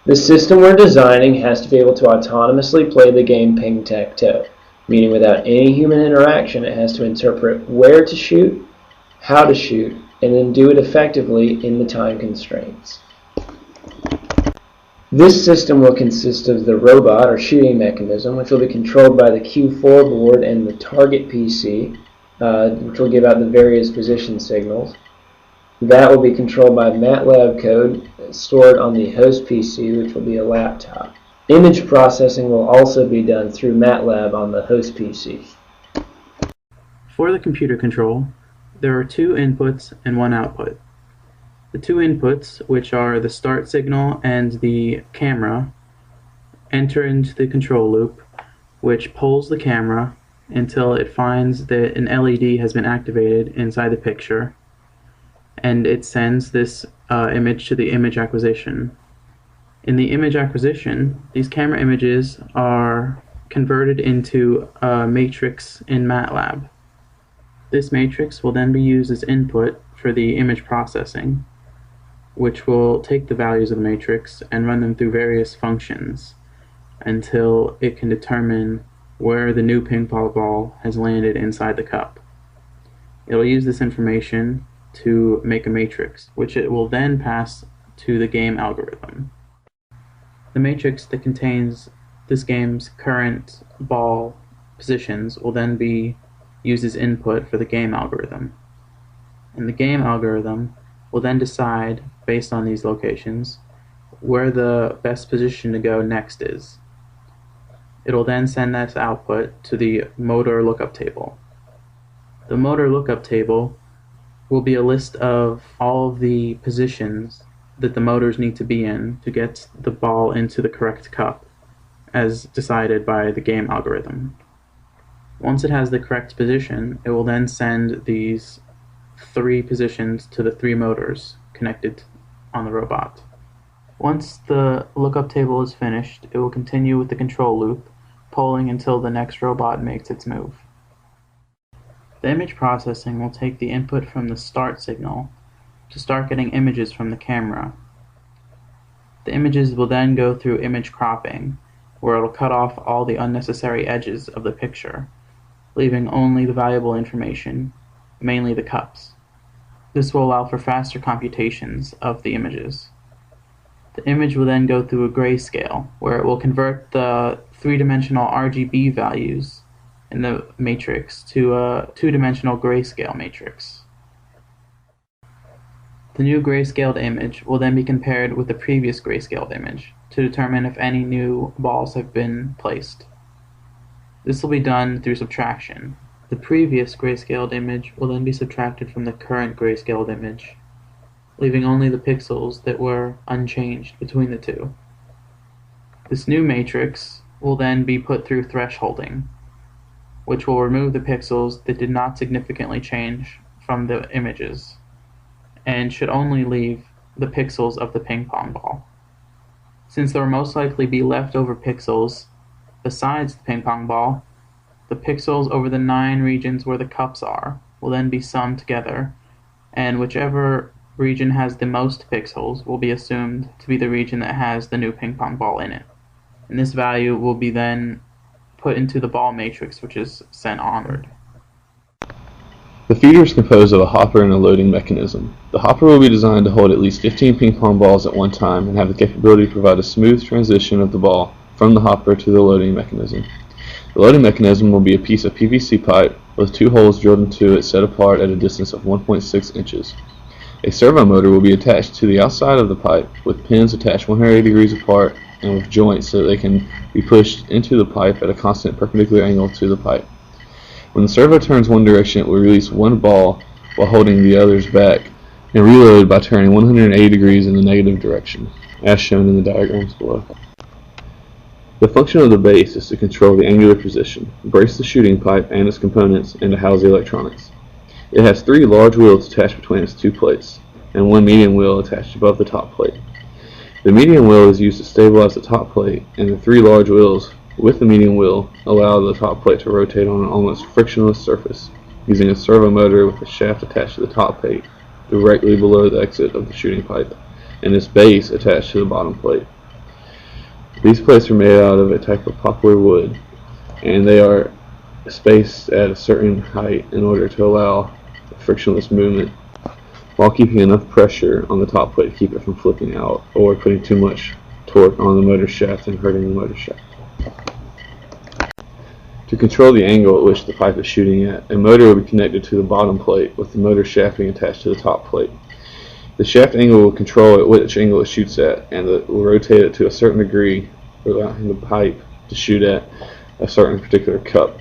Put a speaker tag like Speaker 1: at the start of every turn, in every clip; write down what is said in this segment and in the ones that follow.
Speaker 1: The system we're designing has to be able to autonomously play the game ping-tac-toe, meaning without any human interaction it has to interpret where to shoot, how to shoot, and then do it effectively in the time constraints. This system will consist of the robot or shooting mechanism, which will be controlled by the Q4 board and the target PC, which will give out the various position signals. That will be controlled by MATLAB code stored on the host PC, which will be a laptop. Image processing will also be done through MATLAB on the host PC.
Speaker 2: For the computer control, there are 2 inputs and 1 output. The 2 inputs, which are the start signal and the camera, enter into the control loop, which pulls the camera until it finds that an LED has been activated inside the picture, and it sends this image to the image acquisition. In the image acquisition, these camera images are converted into a matrix in MATLAB. This matrix will then be used as input for the image processing, which will take the values of the matrix and run them through various functions until it can determine where the new ping pong ball has landed inside the cup. It will use this information to make a matrix, which it will then pass to the game algorithm. The matrix that contains this game's current ball positions will then be used as input for the game algorithm. And the game algorithm will then decide, based on these locations, where the best position to go next is. It will then send that output to the motor lookup table. The motor lookup table will be a list of all of the positions that the motors need to be in to get the ball into the correct cup, as decided by the game algorithm. Once it has the correct position, it will then send these 3 positions to the 3 motors connected on the robot. Once the lookup table is finished, it will continue with the control loop, polling until the next robot makes its move. The image processing will take the input from the start signal to start getting images from the camera. The images will then go through image cropping, where it will cut off all the unnecessary edges of the picture, leaving only the valuable information, mainly the cups. This will allow for faster computations of the images. The image will then go through a grayscale, where it will convert the 3-dimensional RGB values in the matrix to a 2-dimensional grayscale matrix. The new grayscaled image will then be compared with the previous grayscaled image to determine if any new balls have been placed. This will be done through subtraction. The previous grayscaled image will then be subtracted from the current grayscaled image, leaving only the pixels that were unchanged between the two. This new matrix will then be put through thresholding, which will remove the pixels that did not significantly change from the images, and should only leave the pixels of the ping pong ball. Since there will most likely be leftover pixels besides the ping pong ball, the pixels over the 9 regions where the cups are will then be summed together, and whichever region has the most pixels will be assumed to be the region that has the new ping pong ball in it. And this value will be then put into the ball matrix, which is sent onward.
Speaker 3: The feeder is composed of a hopper and a loading mechanism. The hopper will be designed to hold at least 15 ping pong balls at one time and have the capability to provide a smooth transition of the ball from the hopper to the loading mechanism. The loading mechanism will be a piece of PVC pipe with 2 holes drilled into it set apart at a distance of 1.6 inches. A servo motor will be attached to the outside of the pipe with pins attached 180 degrees apart and with joints so that they can be pushed into the pipe at a constant perpendicular angle to the pipe. When the servo turns one direction, it will release one ball while holding the others back and reload by turning 180 degrees in the negative direction, as shown in the diagrams below. The function of the base is to control the angular position, brace the shooting pipe and its components, and to house the electronics. It has 3 large wheels attached between its 2 plates, and 1 medium wheel attached above the top plate. The medium wheel is used to stabilize the top plate, and the 3 large wheels with the medium wheel allow the top plate to rotate on an almost frictionless surface, using a servo motor with a shaft attached to the top plate directly below the exit of the shooting pipe, and its base attached to the bottom plate. These plates are made out of a type of poplar wood, and they are spaced at a certain height in order to allow frictionless movement while keeping enough pressure on the top plate to keep it from flipping out or putting too much torque on the motor shaft and hurting the motor shaft. To control the angle at which the pipe is shooting at, a motor will be connected to the bottom plate with the motor shaft being attached to the top plate. The shaft angle will control at which angle it shoots at, and it will rotate it to a certain degree, allowing the pipe to shoot at a certain particular cup.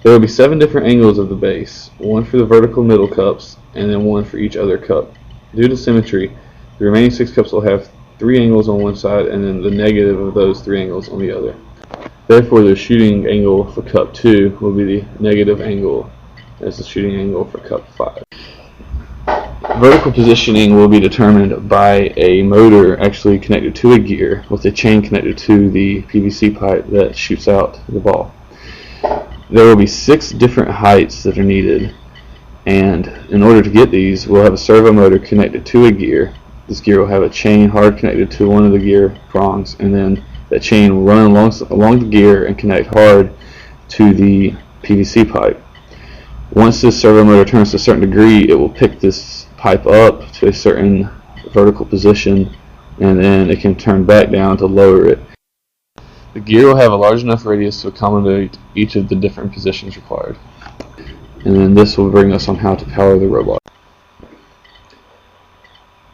Speaker 3: There will be 7 different angles of the base, one for the vertical middle cups, and then one for each other cup. Due to symmetry, the remaining 6 cups will have 3 angles on one side and then the negative of those 3 angles on the other. Therefore, the shooting angle for cup 2 will be the negative angle as the shooting angle for cup 5. Vertical positioning will be determined by a motor actually connected to a gear with a chain connected to the PVC pipe that shoots out the ball. There will be 6 different heights that are needed, and in order to get these, we'll have a servo motor connected to a gear. This gear will have a chain hard connected to one of the gear prongs, and then that chain will run along the gear and connect hard to the PVC pipe. Once this servo motor turns to a certain degree, it will pick this pipe up to a certain vertical position, and then it can turn back down to lower it. The gear will have a large enough radius to accommodate each of the different positions required. And then this will bring us on how to power the robot.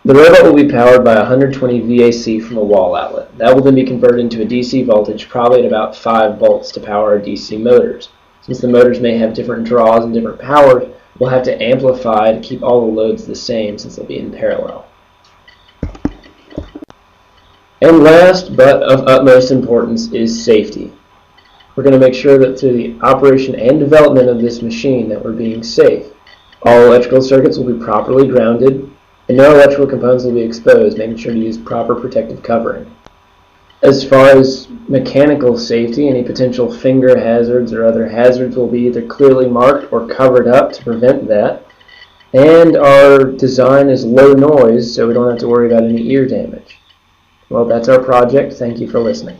Speaker 1: The robot will be powered by 120 VAC from a wall outlet. That will then be converted into a DC voltage, probably at about 5 volts, to power our DC motors. Since the motors may have different draws and different powers, we'll have to amplify to keep all the loads the same since they'll be in parallel. And last, but of utmost importance, is safety. We're going to make sure that through the operation and development of this machine that we're being safe. All electrical circuits will be properly grounded, and no electrical components will be exposed, making sure to use proper protective covering. As far as mechanical safety, any potential finger hazards or other hazards will be either clearly marked or covered up to prevent that. And our design is low noise, so we don't have to worry about any ear damage. Well, that's our project. Thank you for listening.